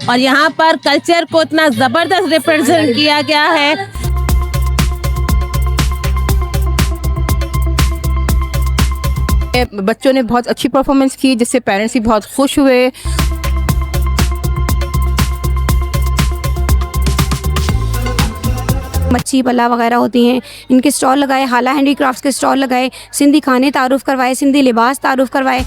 और यहाँ पर कल्चर को इतना ज़बरदस्त रिप्रेजेंट किया गया है। बच्चों ने बहुत अच्छी परफॉर्मेंस की जिससे पेरेंट्स भी बहुत खुश हुए। मच्छी पला वगैरह होती हैं, इनके स्टॉल लगाए, हाला हैंडीक्राफ्ट्स के स्टॉल लगाए, सिंधी खाने तारुफ करवाए, सिंधी लिबास तारुफ करवाए।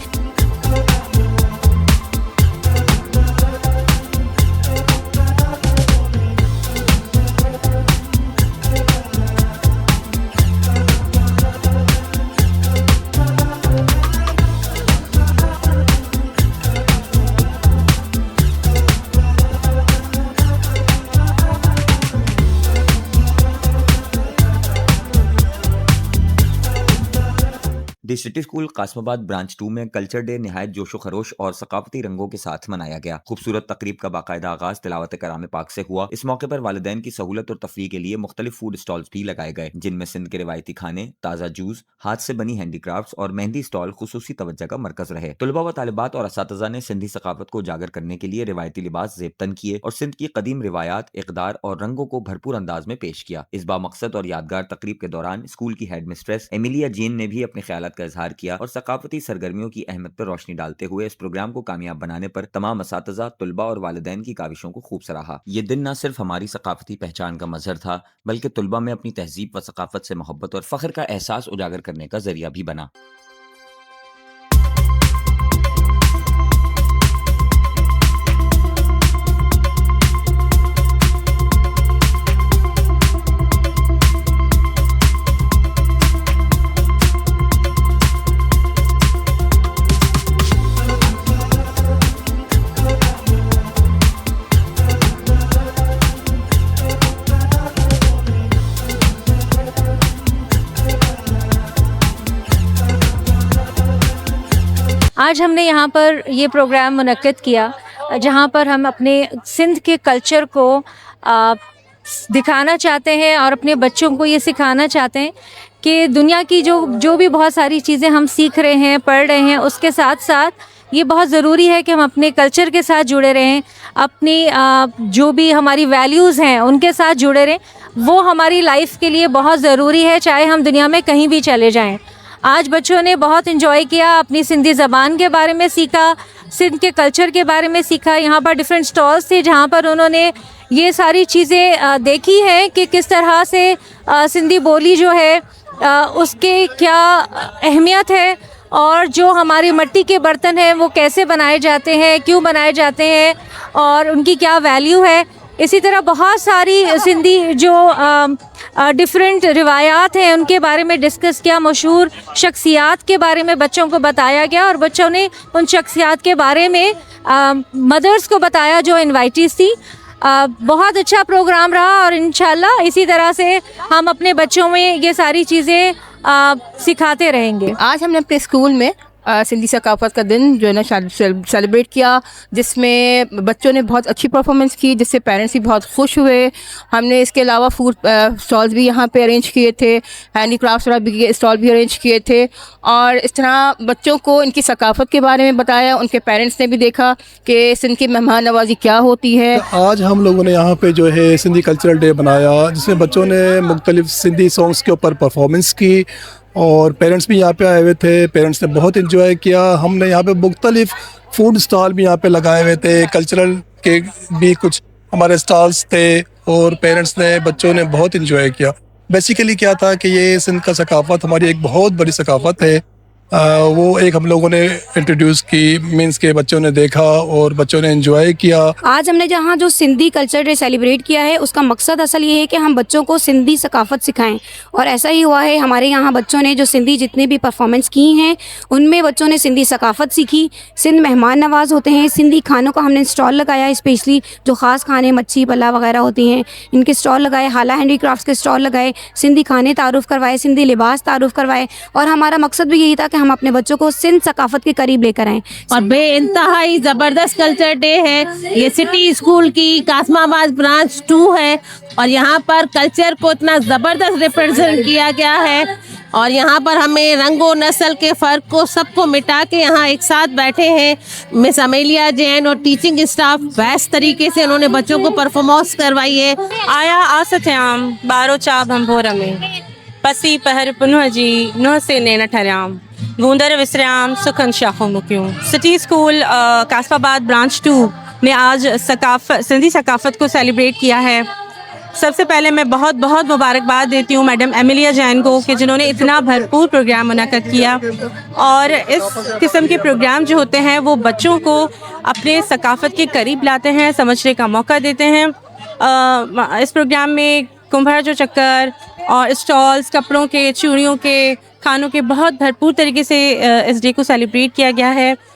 The city school Qasimabad branch 2 में कल्चर डे निहायत जोशो खरोश और सकाफती रंगों के साथ मनाया गया। खूबसूरत तकरीब का बाकायदा आगाज तिलावत कराम पाक से हुआ। इस मौके पर वालिदैन की सहूलत और तफरीह के लिए मुख्तलिफ फूड स्टॉल्स भी लगाए गए, जिनमें सिंध के रिवायती खाने, ताज़ा जूस, हाथ से बनी हैंडीक्राफ्ट्स और मेहंदी स्टॉल खुसूसी तवज्जो का मरकज रहे। तलबा व तालिबात और असातिज़ा ने सिंधी सकाफत को उजागर करने के लिए रिवायती लिबास ज़ेबतन किए और सिंध की कदीम रिवायात, इक़दार और रंगों को भरपूर अंदाज में पेश किया। इस बामकसद और यादगार तकरीब के दौरान स्कूल की हेड मिस्ट्रेस एमिलिया जीन ने भी अपने ख्यालात का इजहार किया और सकाफती सरगर्मियों की अहमियत पर रोशनी डालते हुए इस प्रोग्राम को कामयाब बनाने पर तमाम असातिज़ा, तुलबा और वालिदैन की काविशों को खूब सराहा। ये दिन न सिर्फ हमारी सकाफती पहचान का मजहर था, बल्कि तुलबा में अपनी तहजीब व सकाफत से मोहब्बत और फ़ख्र का एहसास उजागर करने का जरिया भी बना। आज हमने यहाँ पर ये प्रोग्राम मुनक्किद किया जहाँ पर हम अपने सिंध के कल्चर को दिखाना चाहते हैं और अपने बच्चों को ये सिखाना चाहते हैं कि दुनिया की जो भी बहुत सारी चीज़ें हम सीख रहे हैं, पढ़ रहे हैं, उसके साथ साथ ये बहुत ज़रूरी है कि हम अपने कल्चर के साथ जुड़े रहें, अपनी जो भी हमारी वैल्यूज़ हैं उनके साथ जुड़े रहें। वो हमारी लाइफ के लिए बहुत ज़रूरी है, चाहे हम दुनिया में कहीं भी चले जाएं। आज बच्चों ने बहुत इन्जॉय किया, अपनी सिंधी ज़बान के बारे में सीखा, सिंध के कल्चर के बारे में सीखा। यहाँ पर डिफरेंट स्टॉल्स थे जहाँ पर उन्होंने ये सारी चीज़ें देखी हैं कि किस तरह से सिंधी बोली जो है उसके क्या अहमियत है और जो हमारी मिट्टी के बर्तन हैं वो कैसे बनाए जाते हैं, क्यों बनाए जाते हैं और उनकी क्या वैल्यू है। इसी तरह बहुत सारी सिंधी जो डिफरेंट रिवायात हैं उनके बारे में डिस्कस किया, मशहूर शख्सियात के बारे में बच्चों को बताया गया और बच्चों ने उन शख्सियात के बारे में मदर्स को बताया जो इनवाइटीज़ थी। बहुत अच्छा प्रोग्राम रहा और इंशाल्लाह इसी तरह से हम अपने बच्चों में ये सारी चीज़ें सिखाते रहेंगे। आज हमने अपने स्कूल में सिंधी सकाफत का दिन जो है ना सेलिब्रेट किया, जिसमें बच्चों ने बहुत अच्छी परफॉर्मेंस की जिससे पेरेंट्स भी बहुत खुश हुए। हमने इसके अलावा फूड स्टॉल्स भी यहाँ पे अरेंज किए थे, हैंडीक्राफ्ट्स वाला स्टॉल भी अरेंज किए थे और इस तरह बच्चों को इनकी सकाफत के बारे में बताया। उनके पेरेंट्स ने भी देखा कि सिंध की मेहमान नवाजी क्या होती है। तो आज हम लोगों ने यहाँ पे जो है सिंधी कल्चरल डे बनाया, जिसमें बच्चों ने मुख्तलिफ सिंधी सॉन्ग्स के ऊपर परफॉर्मेंस की और पेरेंट्स भी यहाँ पे आए हुए थे। पेरेंट्स ने बहुत इन्जॉय किया। हमने यहाँ पे मुख्तलिफ फूड स्टॉल भी यहाँ पे लगाए हुए थे, कल्चरल के भी कुछ हमारे स्टॉल्स थे और पेरेंट्स ने, बच्चों ने बहुत इन्जॉय किया। बेसिकली क्या था कि ये सिंध का सकाफत हमारी एक बहुत बड़ी सकाफत है, वो एक हम लोगों ने इंट्रोड्यूस की, मीन्स के बच्चों ने देखा और बच्चों ने एंजॉय किया। आज हमने जहाँ जो सिंधी कल्चर डे सेलिब्रेट किया है उसका मकसद असल ये है कि हम बच्चों को सिंधी सकाफत सिखाएं और ऐसा ही हुआ है। हमारे यहाँ बच्चों ने जो सिंधी जितने भी परफॉर्मेंस की हैं उनमें बच्चों ने सिंधी सकाफत सीखी। सिंध मेहमान नवाज होते हैं, सिंधी खानों का हमने स्टॉल लगाया, स्पेशली जो ख़ास खाने मच्छी पला वगैरह होती हैं इनके स्टॉल लगाए, हाला हैंडीक्राफ्ट्स के स्टॉल लगाए, सिंधी खाने तारुफ करवाए, सिंधी लिबास तारुफ करवाए और हमारा मकसद भी यही था कि हम अपने बच्चों को सिंध सकाफत के करीब लेकर आएँ। और बेइंतहाई ज़बरदस्त कल्चर डे है। ये सिटी स्कूल की कासमाबाद ब्रांच 2 है और यहाँ पर कल्चर को इतना ज़बरदस्त रिप्रेजेंट किया गया है और यहाँ पर हमें रंगो नस्ल के फ़र्क को सबको मिटा के यहाँ एक साथ बैठे हैं मिस अमेलिया जैन और टीचिंग स्टाफ बेस्ट तरीके से उन्होंने बच्चों को परफॉर्मेंस करवाई है। आया आसथ्याम बारो चा भंभोर में पसी पहर पुनः जी नुह से नैन ठहराम गूंदर विसराम सुखन शाखों मुक्यूं। सिटी स्कूल कासफाबाद ब्रांच 2 ने आज सिंधी सकाफत को सेलिब्रेट किया है। सबसे पहले मैं बहुत बहुत मुबारकबाद देती हूँ मैडम एमिलिया जैन को कि जिन्होंने इतना भरपूर प्रोग्राम मुनक्कद किया और इस किस्म के प्रोग्राम जो होते हैं वो बच्चों को अपने सकाफत के करीब लाते हैं, समझने का मौका देते हैं। इस प्रोग्राम में कुंभार जो चक्कर और स्टॉल्स, कपड़ों के, चूड़ियों के, खानों के बहुत भरपूर तरीके से इस डे को सेलिब्रेट किया गया है।